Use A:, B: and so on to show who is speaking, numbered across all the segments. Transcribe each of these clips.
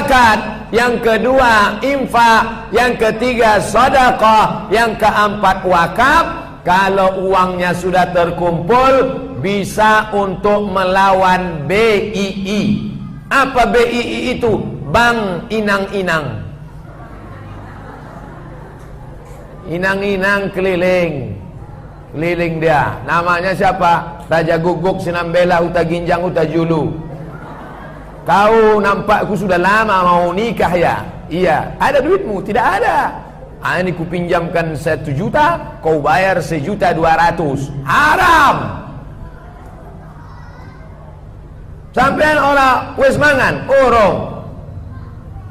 A: zakat, yang kedua infak, yang ketiga sedekah, yang keempat wakaf. Kalau uangnya sudah terkumpul, bisa untuk melawan BII. Apa BII itu? Bank Inang-Inang. Inang-inang keliling dia. Namanya siapa? Raja Guguk, Sinambela, Uta Ginjang, Uta Julu. Kau nampakku sudah lama mau nikah ya? Iya. Ada duitmu? Tidak ada. Ini ku pinjamkan 1 juta, kau bayar 1.200.000. Haram. Sampean orang wis mangan, urung.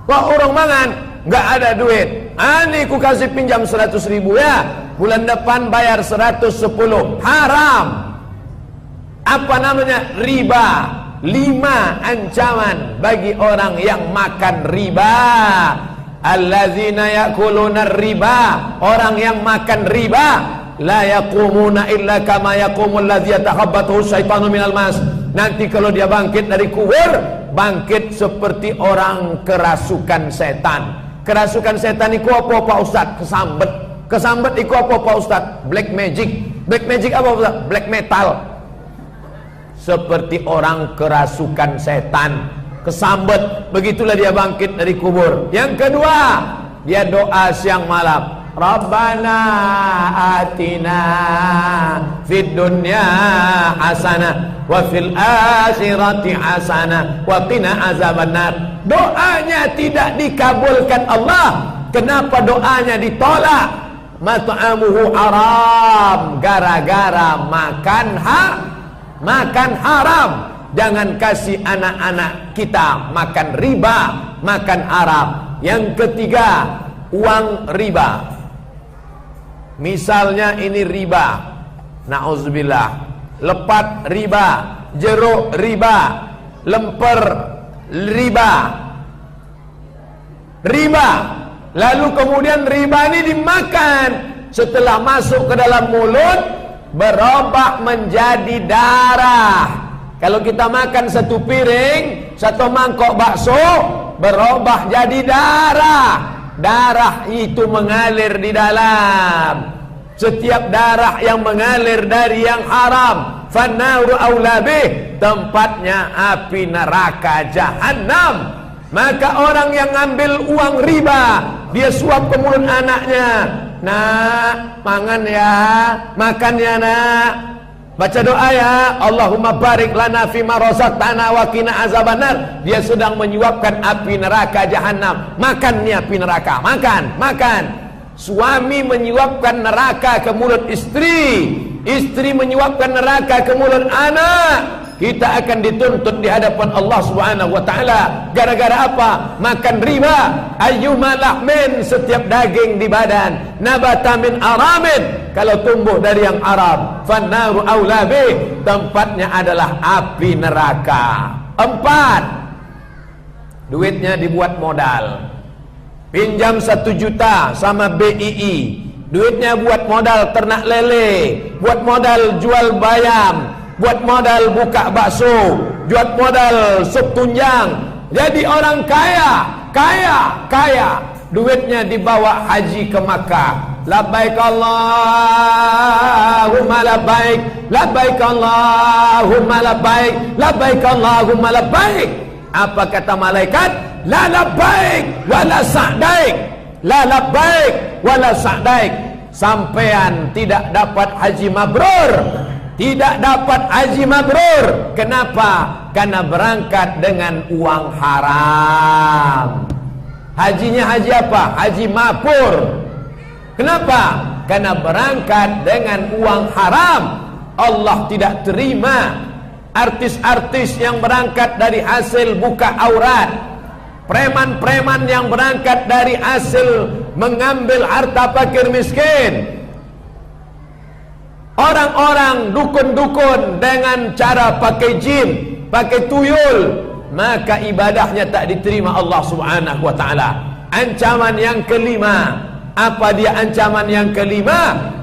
A: Kok urung mangan? Nggak ada duit. Ini ku kasih pinjam 100.000 ya. Bulan depan bayar 110. Haram. Apa namanya? Riba. 5 ancaman bagi orang yang makan riba. Allazina yakuluna riba, orang yang makan riba, la yaqumuna illa kama yaqumul ladzi yatakhabbathu syaitanu minal mas. Nanti kalau dia bangkit dari kubur, bangkit seperti orang kerasukan setan. Kerasukan setan iku apa Pak Ustaz? Kesambet. Kesambet iku apa Pak Ustaz? Black magic. Black magic apa Pak Ustaz? Black metal. Seperti orang kerasukan setan. Kesambet, begitulah dia bangkit dari kubur. Yang kedua, dia doa siang malam. Rabbana atina fid dunya hasanah wa fil akhirati hasanah wa qina azabannar. Doanya tidak dikabulkan Allah. Kenapa doanya ditolak? Mat'amuhu haram, gara-gara makan haram. Jangan kasih anak-anak kita makan riba, makan haram. Yang ketiga, uang riba. Misalnya ini riba, na'udzubillah, lepat riba, jeruk riba, lemper riba. Lalu kemudian riba ini dimakan. Setelah masuk ke dalam mulut, berubah menjadi darah. Kalau kita makan 1 piring, 1 mangkok bakso, berubah jadi darah. Darah itu mengalir di dalam. Setiap darah yang mengalir dari yang haram, fannaru aula bih, tempatnya api neraka jahanam. Maka orang yang ngambil uang riba, dia suap ke mulut anaknya. Nak, mangan ya, makan ya nak. Baca doa ya, Allahumma barik lana fima razaqtana wa qina azabannar. Dia sedang menyuapkan api neraka jahanam. Makan nih api neraka, makan. Suami menyuapkan neraka ke mulut istri, istri menyuapkan neraka ke mulut anak. Kita akan dituntut di hadapan Allah Subhanahu wa taala. Gara-gara apa? Makan riba. Ayyuma lahmin, setiap daging di badan, nabata min aramin, kalau tumbuh dari yang haram, fannaru aula bih, tempatnya adalah api neraka. 4, duitnya dibuat modal. Pinjam 1 juta sama BII, duitnya buat modal ternak lele, buat modal jual bayam, buat modal buka bakso, buat modal sup tunjang. Jadi orang kaya, duitnya dibawa haji ke Makkah. Labbaik Allahumma labbaik, labbaik Allahumma labbaik, labbaik Allahumma labbaik. Apa kata malaikat? La labbaik wala sa'daik, la labbaik wala sa'daik. Sampean tidak dapat haji mabrur. Tidak dapat haji mabrur. Kenapa? Karena berangkat dengan uang haram. Hajinya haji apa? Haji mabur. Kenapa? Karena berangkat dengan uang haram. Allah tidak terima artis-artis yang berangkat dari hasil buka aurat, preman-preman yang berangkat dari hasil mengambil harta fakir miskin, orang-orang dukun-dukun dengan cara pakai jin, pakai tuyul, maka ibadahnya tak diterima Allah Subhanahu wa taala. Ancaman yang kelima, apa dia ancaman yang kelima?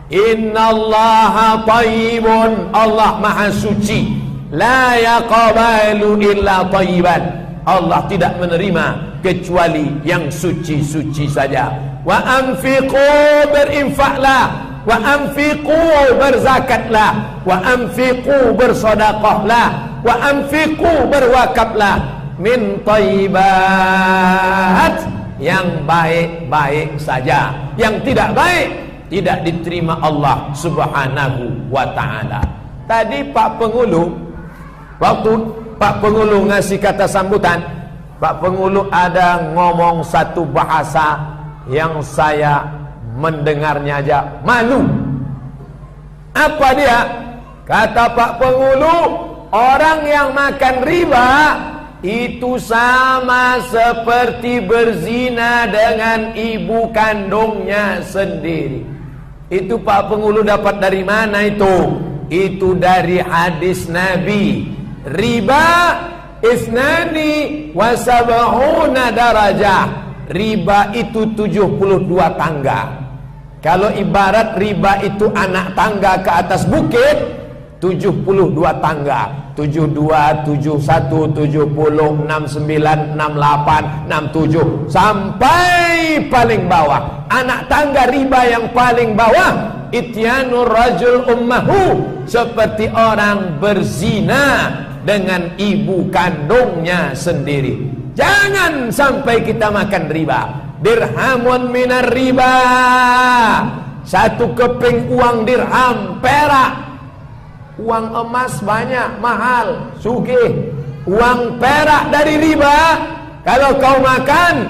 A: Innallaha thayyibun, Allah maha suci, la yaqbalu illa thayyiban. Allah tidak menerima kecuali yang suci-suci saja. Wa anfiqu, berinfaklah, wa anfiqu, berzakatlah, wa anfiqu, bersedekahlah, wa anfiqu, berwakaflah, min thayyibat, yang baik-baik saja. Yang tidak baik tidak diterima Allah Subhanahu wa ta'ala. Tadi Pak Pengulu, waktu Pak Pengulu ngasih kata sambutan, Pak Pengulu ada ngomong satu bahasa yang saya mendengarnya aja malu. Apa dia? Kata Pak Pengulu, orang yang makan riba itu sama seperti berzina dengan ibu kandungnya sendiri. Itu Pak Pengulu dapat dari mana itu? Itu dari hadis Nabi. Riba isnani wa sab'una darajah. Riba itu 72 tangga. Kalau ibarat riba itu anak tangga ke atas bukit, 72 tangga. 72, 71, 70, 69, 68, 67 sampai paling bawah. Anak tangga riba yang paling bawah, ityanur rajul ummahu, seperti orang berzina dengan ibu kandungnya sendiri. Jangan sampai kita makan riba. Dirhamun minar riba, satu keping uang dirham perak. Uang emas banyak, mahal, sugih. Uang perak dari riba, kalau kau makan,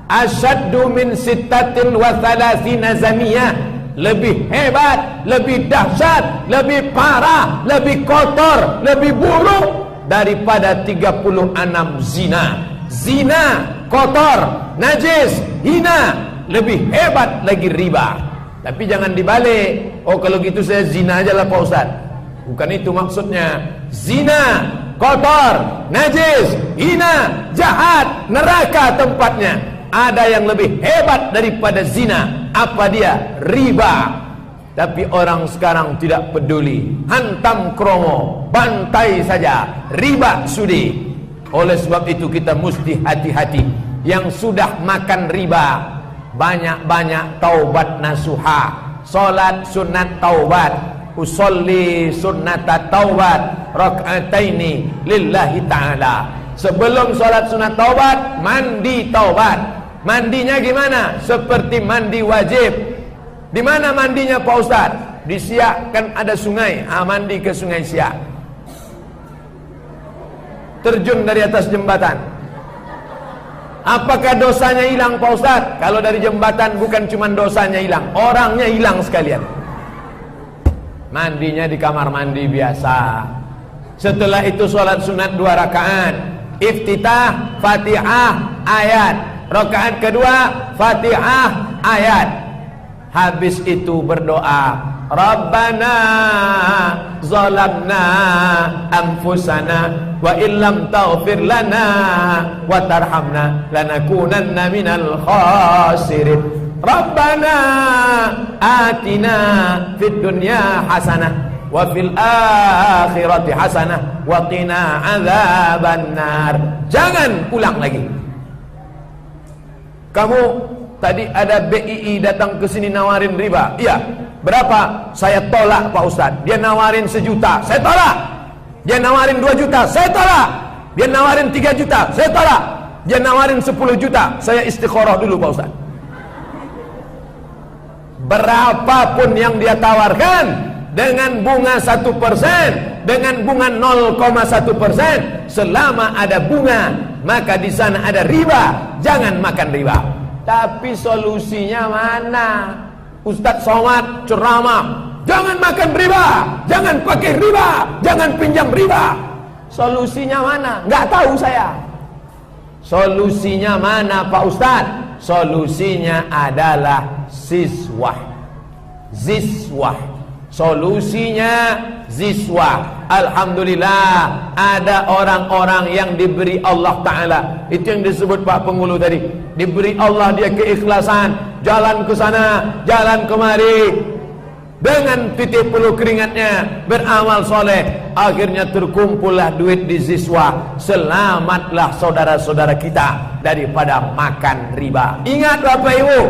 A: asyaddu min sittatin wa thalathina zamiyah, lebih hebat, lebih dahsyat, lebih parah, lebih kotor, lebih buruk daripada 36 zina. Zina, kotor, najis, hina, lebih hebat lagi riba. Tapi jangan dibalik. Oh, kalau gitu saya zina aja lah Pak Ustaz. Bukan itu maksudnya. Zina, kotor, najis, hina, jahat, neraka tempatnya. Ada yang lebih hebat daripada zina. Apa dia? Riba. Tapi orang sekarang tidak peduli. Hantam kromo, bantai saja. Riba sudi. Oleh sebab itu kita mesti hati-hati. Yang sudah makan riba, banyak-banyak taubat nasuha. Salat sunat taubat. Usolli sunnata taubat rak'ataini lillahi ta'ala. Sebelum salat sunat taubat, mandi taubat. Mandinya gimana? Seperti mandi wajib. Di mana mandinya Pak Ustaz? Di Siak kan ada sungai. Mandi ke sungai Siak. Terjun dari atas jembatan. Apakah dosanya hilang Pak Ustaz? Kalau dari jembatan bukan cuma dosanya hilang, orangnya hilang sekalian. Mandinya di kamar mandi biasa. Setelah itu sholat sunat 2 rakaat. Iftitah, Fatihah, ayat. Rakaat kedua, Fatihah, ayat. Habis itu berdoa, Rabbana zalamna anfusana wa illam taghfir lana wa tarhamna lanakunanna minal khasirin. Rabbana atina fid dunya hasanah wa fil akhirati hasanah wa qina adzabannar. Jangan ulang lagi. Kamu tadi ada BII datang ke sini nawarin riba. Iya. Berapa? Saya tolak Pak Ustaz. Dia nawarin 1 juta, saya tolak. Dia nawarin 2 juta, saya tolak. Dia nawarin 3 juta, saya tolak. Dia nawarin 10 juta, saya istikharah dulu Pak Ustaz. Berapapun yang dia tawarkan, dengan bunga 1%, dengan bunga 0,1%, selama ada bunga, maka di sana ada riba. Jangan makan riba. Tapi solusinya mana? Ustadz Somad ceramah, jangan makan riba, jangan pakai riba, jangan pinjam riba. Solusinya mana? Nggak tahu saya. Solusinya mana Pak Ustadz? Solusinya adalah ziswah. Solusinya ziswah. Alhamdulillah ada orang-orang yang diberi Allah Ta'ala. Itu yang disebut Pak Pengulu tadi. Diberi Allah dia keikhlasan, jalan ke sana, jalan kemari, dengan titik peluh keringatnya, beramal soleh. akhirnya terkumpullah duit di siswa. Selamatlah saudara-saudara kita daripada makan riba. Ingat Bapak Ibu,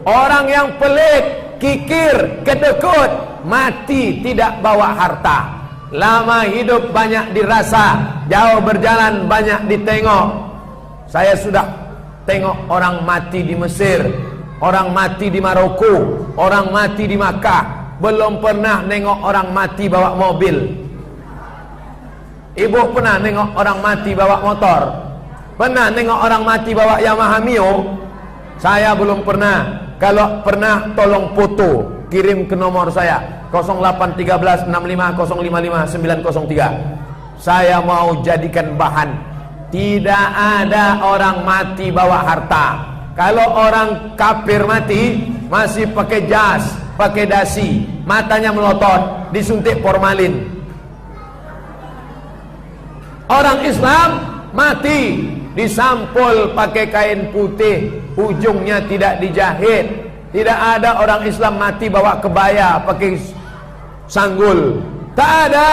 A: orang yang pelit, kikir, kedekut, mati tidak bawa harta. Lama hidup banyak dirasa, jauh berjalan banyak ditengok. Saya sudah tengok orang mati di Mesir, orang mati di Maroko, orang mati di Makkah. Belum pernah nengok orang mati bawa mobil. Ibu pernah nengok orang mati bawa motor? Pernah nengok orang mati bawa Yamaha Mio? Saya belum pernah. Kalau pernah tolong foto, kirim ke nomor saya 0813 65 055 903. Saya mau jadikan bahan. Tidak ada orang mati bawa harta. Kalau orang kafir mati masih pakai jas, pakai dasi, matanya melotot, disuntik formalin. Orang Islam mati disampul pakai kain putih, ujungnya tidak dijahit. Tidak ada orang Islam mati bawa kebaya, pakai sanggul. Tak ada.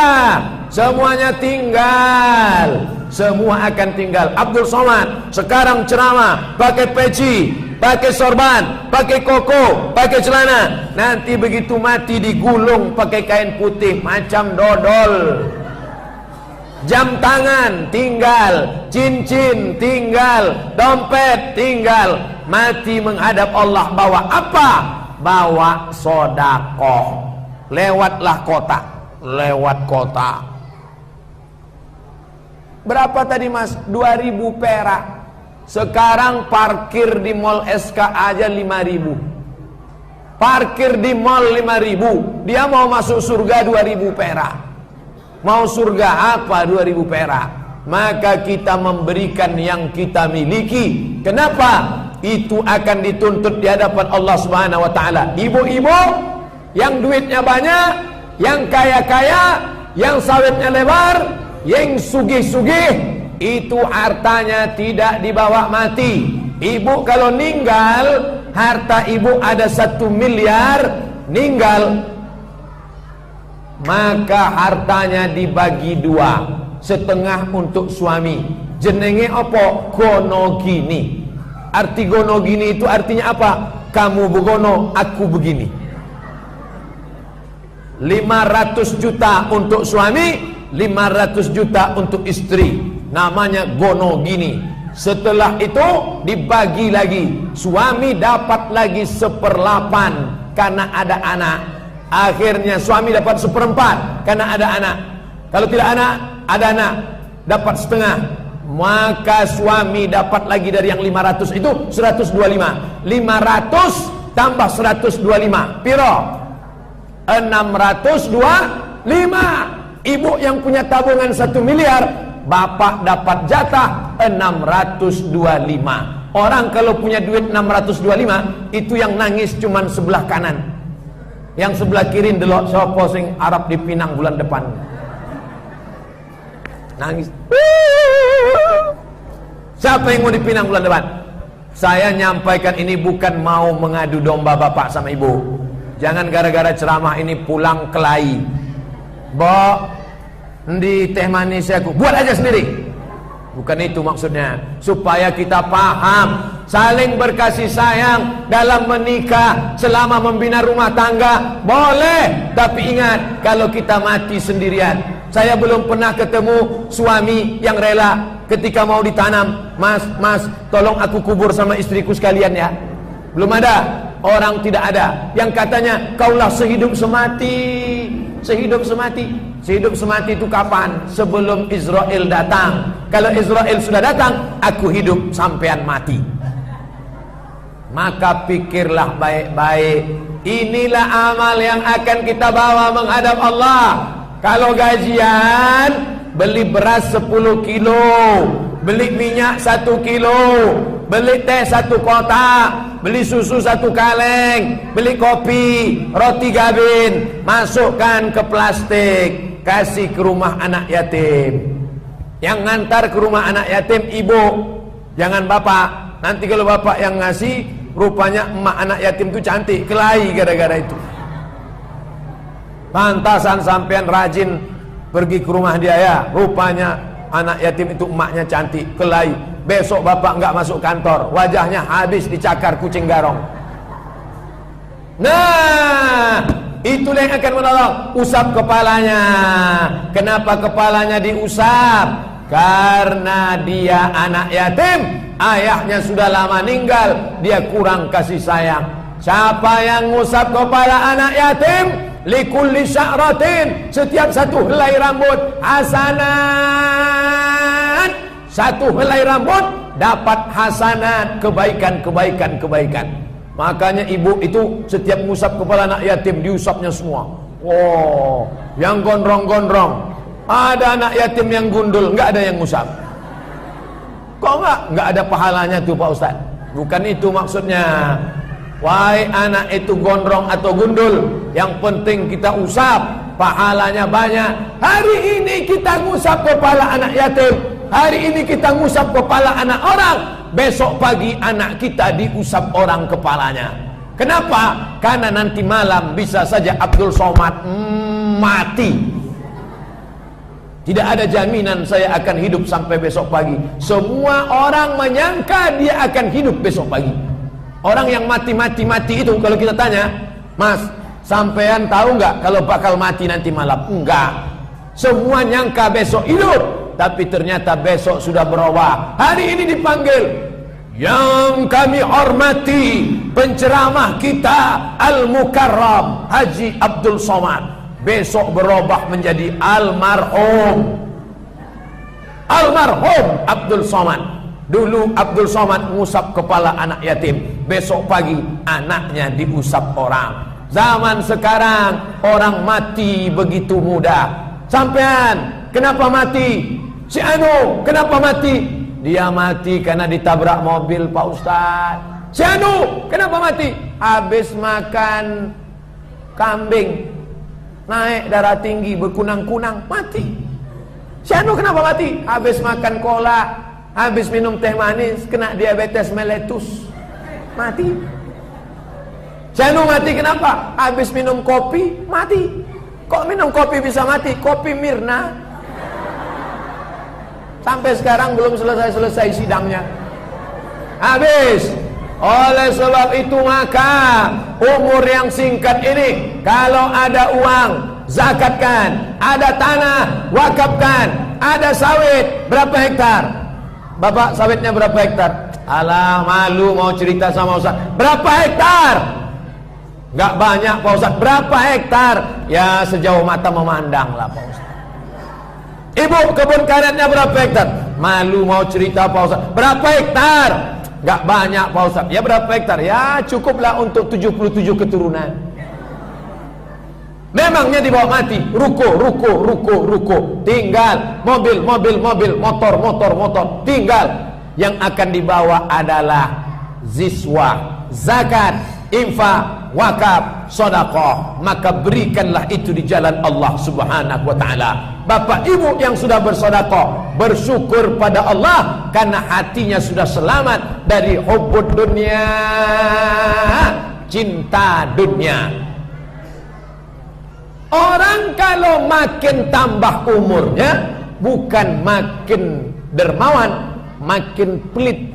A: Semuanya tinggal. Semua akan tinggal. Abdul Somad sekarang ceramah pakai peci, pakai sorban, pakai koko, pakai celana. Nanti begitu mati digulung pakai kain putih macam dodol. Jam tangan tinggal, cincin tinggal, dompet tinggal. Mati menghadap Allah bawa apa? Bawa sodakoh. Lewatlah kota, lewat kota. Berapa tadi mas? 2000 perak. Sekarang parkir di mall SK aja 5000. Parkir di mall 5000. Dia mau masuk surga 2000 perak. Mau surga apa 2000 perak? Maka kita memberikan yang kita miliki. Kenapa? Itu akan dituntut di hadapan Allah Subhanahu wa taala. Ibu-ibu yang duitnya banyak, yang kaya-kaya, yang sawitnya lebar, yang sugih-sugih, itu hartanya tidak dibawa mati. Ibu kalau meninggal, harta ibu ada 1 miliar, meninggal, maka hartanya dibagi 2, setengah untuk suami. Jenenge apa? Gono gini. Arti gono gini itu artinya apa? Kamu begono, aku begini. 500 juta untuk suami, 500 juta untuk istri. Namanya gono gini. Setelah itu dibagi lagi. Suami dapat lagi 1/8 karena ada anak. Akhirnya suami dapat 1/4 karena ada anak. Kalau tidak ada anak, dapat setengah. Maka suami dapat lagi dari yang 500 itu 125. 500 tambah 125 piro? 625. Ibu yang punya tabungan 1 miliar, bapak dapat jatah 625. Orang kalau punya duit 625, itu yang nangis cuman sebelah kanan. Yang sebelah kiri delok sapa sing Arab dipinang bulan depan. Nangis. Siapa yang mau dipinang bulan depan? Saya nyampaikan ini bukan mau mengadu domba bapak sama ibu. Jangan gara-gara ceramah ini pulang kelahi. Bo, di teh manis aku buat aja sendiri. Bukan itu maksudnya. Supaya kita paham, saling berkasih sayang dalam menikah, selama membina rumah tangga boleh. Tapi ingat, kalau kita mati sendirian. Saya belum pernah ketemu suami yang rela ketika mau ditanam, mas, tolong aku kubur sama istriku sekalian ya. Belum ada. Orang tidak ada yang katanya kaulah sehidup semati. Sehidup semati. Sehidup semati itu kapan? Sebelum Israel datang. Kalau Israel sudah datang, aku hidup sampean mati. Maka pikirlah baik-baik. Inilah amal yang akan kita bawa menghadap Allah. Kalau gajian, beli beras 10 kilo, beli minyak 1 kilo, beli teh 1 kotak, beli susu 1 kaleng, beli kopi, roti gabin, masukkan ke plastik, kasih ke rumah anak yatim. Yang ngantar ke rumah anak yatim ibu, jangan bapak. Nanti kalau bapak yang ngasih, rupanya emak anak yatim itu cantik, kelahi gara-gara itu. Pantasan sampean rajin Pergi ke rumah dia ya, rupanya anak yatim itu emaknya cantik, kelahi. Besok bapak nggak masuk kantor, wajahnya habis dicakar kucing garong. Nah, itulah yang akan menolong. Usap kepalanya. Kenapa kepalanya diusap? Karena dia anak yatim, ayahnya sudah lama meninggal, dia kurang kasih sayang. Siapa yang ngusap kepala anak yatim? Likulli sya'ratin, setiap satu helai rambut hasanat. Satu helai rambut dapat hasanat, kebaikan. Makanya ibu itu setiap ngusap kepala anak yatim diusapnya semua. Wow, yang gondrong-gondrong. Ada anak yatim yang gundul, nggak ada yang ngusap. Kok nggak ada pahalanya tuh Pak Ustaz? Bukan itu maksudnya. Wahai anak itu gondrong atau gundul, yang penting kita usap, pahalanya banyak. Hari ini kita ngusap kepala anak yatim, hari ini kita ngusap kepala anak orang, besok pagi anak kita diusap orang kepalanya. Kenapa? Karena nanti malam bisa saja Abdul Somad mati. Tidak ada jaminan saya akan hidup sampai besok pagi. Semua orang menyangka dia akan hidup besok pagi. Orang yang mati itu kalau kita tanya, Mas, sampean tahu nggak kalau bakal mati nanti malam? Enggak. Semua nyangka besok hidup, tapi ternyata besok sudah berubah. Hari ini dipanggil, yang kami hormati penceramah kita Al-Mukarram Haji Abdul Somad, besok berubah menjadi almarhum Abdul Somad. Dulu Abdul Somad mengusap kepala anak yatim, besok pagi anaknya diusap orang. Zaman sekarang orang mati begitu mudah. Sampean kenapa mati? Si Anu kenapa mati? Dia mati karena ditabrak mobil Pak Ustaz. Si Anu kenapa mati? Habis makan kambing, naik darah tinggi, berkunang-kunang, mati. Si Anu kenapa mati? Habis makan kolak, habis minum teh manis, kena diabetes meletus, mati. Janu mati kenapa? Habis minum kopi, mati. Kok minum kopi bisa mati? Kopi Mirna. Sampai sekarang belum selesai sidangnya. Habis. Oleh sebab itu maka umur yang singkat ini, kalau ada uang, zakatkan. Ada tanah, wakafkan. Ada sawit, berapa hektar? Bapak sawitnya berapa hektar? Alah, malu mau cerita sama Ustaz. Berapa hektar? Gak banyak Pak Ustaz. Berapa hektar? Ya sejauh mata memandang lah Pak Ustaz. Ibu kebun karetnya berapa hektar? Malu mau cerita Pak Ustaz. Berapa hektar? Gak banyak Pak Ustaz. Ya berapa hektar? Ya cukuplah untuk 77 keturunan. Memangnya dibawa mati, ruko, tinggal mobil, motor, tinggal. Yang akan dibawa adalah ziswa, zakat, infak, wakaf, sedekah. Maka berikanlah itu di jalan Allah Subhanahu wa taala. Bapak ibu yang sudah bersedekah, bersyukur pada Allah karena hatinya sudah selamat dari hubbud dunia, cinta dunia. Orang kalau makin tambah umurnya, bukan makin dermawan, makin pelit.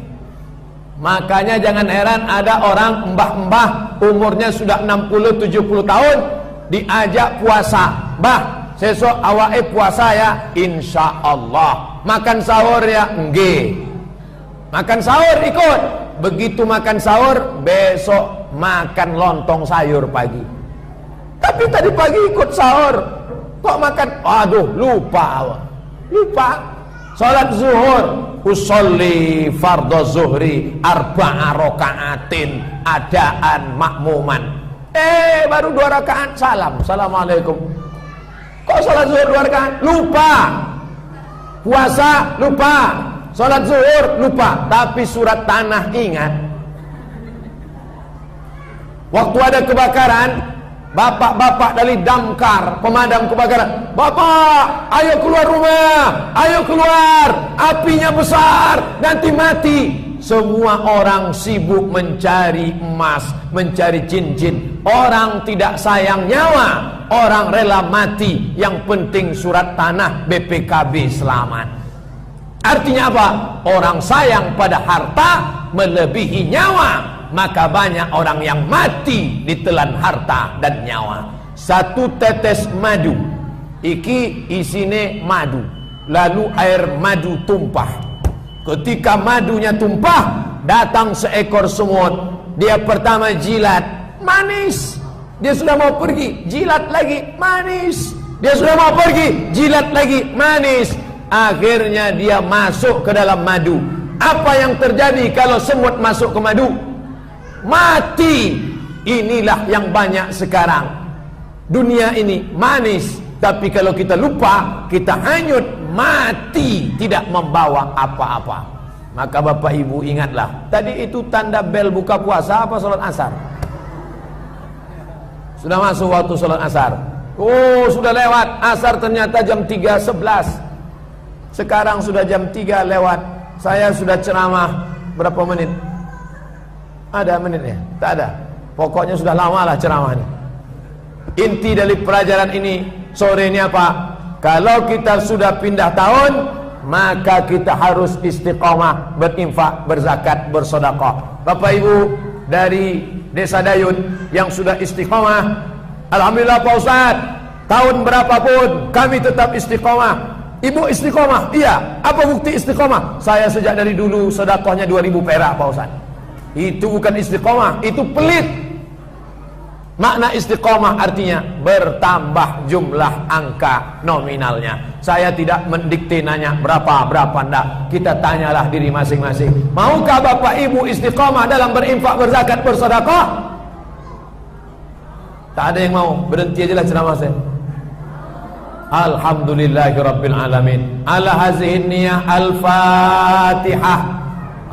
A: Makanya jangan heran ada orang mbah-mbah umurnya sudah 60-70 tahun diajak puasa. Mbah, sesok awake puasa ya, insya Allah. Makan sahur ya, nggih. Makan sahur ikut. Begitu makan sahur, besok makan lontong sayur pagi. Tapi tadi pagi ikut sahur, kok makan? Aduh, lupa. Salat zuhur, usolli fardhu zuhri arba'a raka'atin adaan makmuman. Baru 2 rakaat salam. Assalamualaikum. Kok salat zuhur 2 rakaat? Lupa. Puasa lupa. Salat zuhur lupa. Tapi surat tanah ingat. Waktu ada kebakaran, bapak-bapak dari damkar, pemadam kebakaran, bapak, ayo keluar rumah, ayo keluar, apinya besar, nanti mati. Semua orang sibuk mencari emas, mencari cincin. Orang tidak sayang nyawa. orang rela mati, yang penting surat tanah BPKB selamat. Artinya apa? Orang sayang pada harta melebihi nyawa, maka banyak orang yang mati ditelan harta dan nyawa. Satu tetes madu, iki isine madu, lalu air madu tumpah. Ketika madunya tumpah, datang seekor semut. Dia pertama jilat, manis. Dia sudah mau pergi, jilat lagi, manis. Dia sudah mau pergi, jilat lagi, manis. Akhirnya dia masuk ke dalam madu. Apa yang terjadi kalau semut masuk ke madu? Mati. Inilah yang banyak sekarang. Dunia ini manis, tapi kalau kita lupa, kita hanyut, mati, tidak membawa apa-apa. Maka Bapak Ibu ingatlah, tadi itu tanda bel buka puasa apa sholat asar? Sudah masuk waktu sholat asar. Oh, sudah lewat asar, ternyata jam 3.11. Sekarang sudah jam 3 lewat. Saya sudah ceramah berapa menit? Ada menitnya? Tak ada. Pokoknya sudah lama lah ceramahnya. Inti dari pelajaran ini sore ini apa? Kalau kita sudah pindah tahun, maka kita harus istiqomah, berinfak, berzakat, bersedekah. Bapak Ibu dari Desa Dayun yang sudah istiqomah, alhamdulillah Pak Ustaz, tahun berapapun kami tetap istiqomah. Ibu istiqomah? Iya. Apa bukti istiqomah? Saya sejak dari dulu sedekahnya 2.000 perak Pak Ustaz. Itu bukan istiqomah, itu pelit. Makna istiqomah artinya bertambah jumlah angka nominalnya. Saya tidak mendikte nanya berapa enggak. Kita tanyalah diri masing-masing. Maukah Bapak Ibu istiqomah dalam berinfak, berzakat, bersedekah? Tak ada yang mau. Berhenti aja lah ceramah saya. Alhamdulillahirabbil alamin. Ala hazihi niyah al-Fatihah.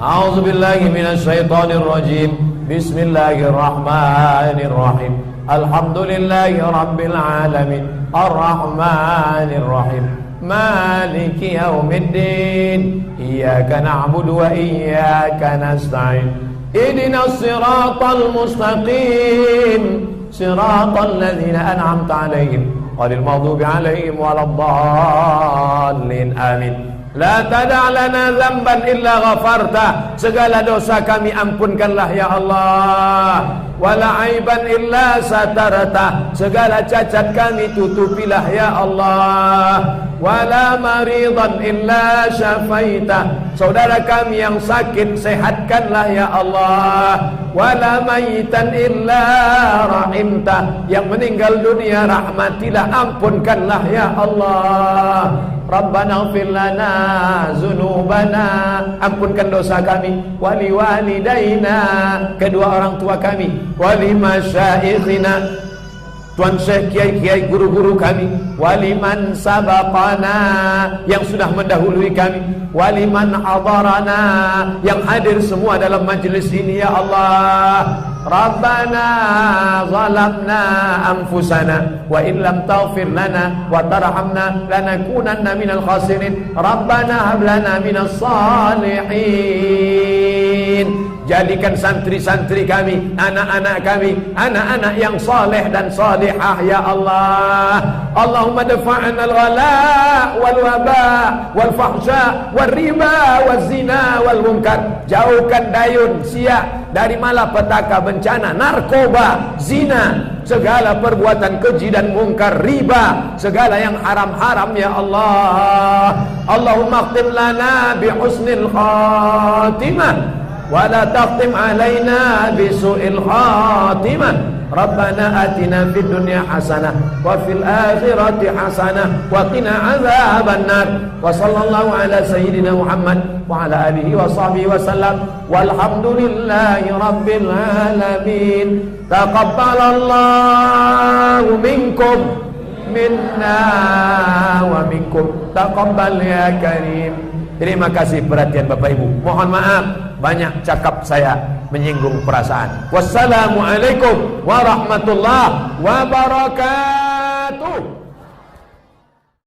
A: A'udzubillahi minasyaitonir rajim. Bismillahirrahmanirrahim. Alhamdulillahirabbil alamin. Arrahmanir rahim. Maliki yaumiddin. Iyyaka na'budu wa iyyaka nasta'in. Ihdinas siratal mustaqim. Siratal ladzina an'amta 'alaihim ghairil maghdubi 'alaihim waladdallin. Amin. La tada' lana dzamban illa ghafarta. Segala dosa kami ampunkanlah ya Allah. Wala aiban illa satarta. Segala cacat kami tutupilah ya Allah. Wala maridan illa syafaita. Saudara kami yang sakit sehatkanlah ya Allah. Wala mayitan illa rahimta. Yang meninggal dunia rahmatilah, ampunkanlah ya Allah. Rabbana ighfir lana dzunubana. Ampunkan dosa kami. Wali walidaina, kedua orang tua kami. Wali masyaikhina, tuan syekh, kiai-kiai, guru-guru kami. Waliman sabaqana, yang sudah mendahului kami. Waliman hadarana, yang hadir semua dalam majlis ini ya Allah. Rabbana zalamna anfusana wa in lam taghfir lana wa tarhamna lanakunanna minal khasirin. Rabbana hab lana minas salihin. Jadikan santri-santri kami, anak-anak kami, anak-anak yang saleh dan salihah ya Allah. Allahumma dafa'na al-ghala wal waba wal fahsya wal riba wal zina wal munkar. Jauhkan dayun, siak dari malapetaka, bencana, narkoba, zina, segala perbuatan keji dan mungkar, riba, segala yang haram-haram ya Allah. Allahumma khtim lana bi husnil khatimah wa la taqtim alaina bisu'il khatimah. Rabbana atina fid dunya hasanah wa fil akhirati hasanah wa qina adzabannar. Wa sallallahu ala sayyidina Muhammad wa ala alihi wa sahbihi wa sallam. Walhamdulillahi rabbil alamin. Taqabbalallahu minkum minna wa minkum. Taqabbal ya karim. Terima kasih perhatian Bapak Ibu. Mohon maaf banyak cakap saya menyinggung perasaan. Wassalamualaikum warahmatullahi wabarakatuh.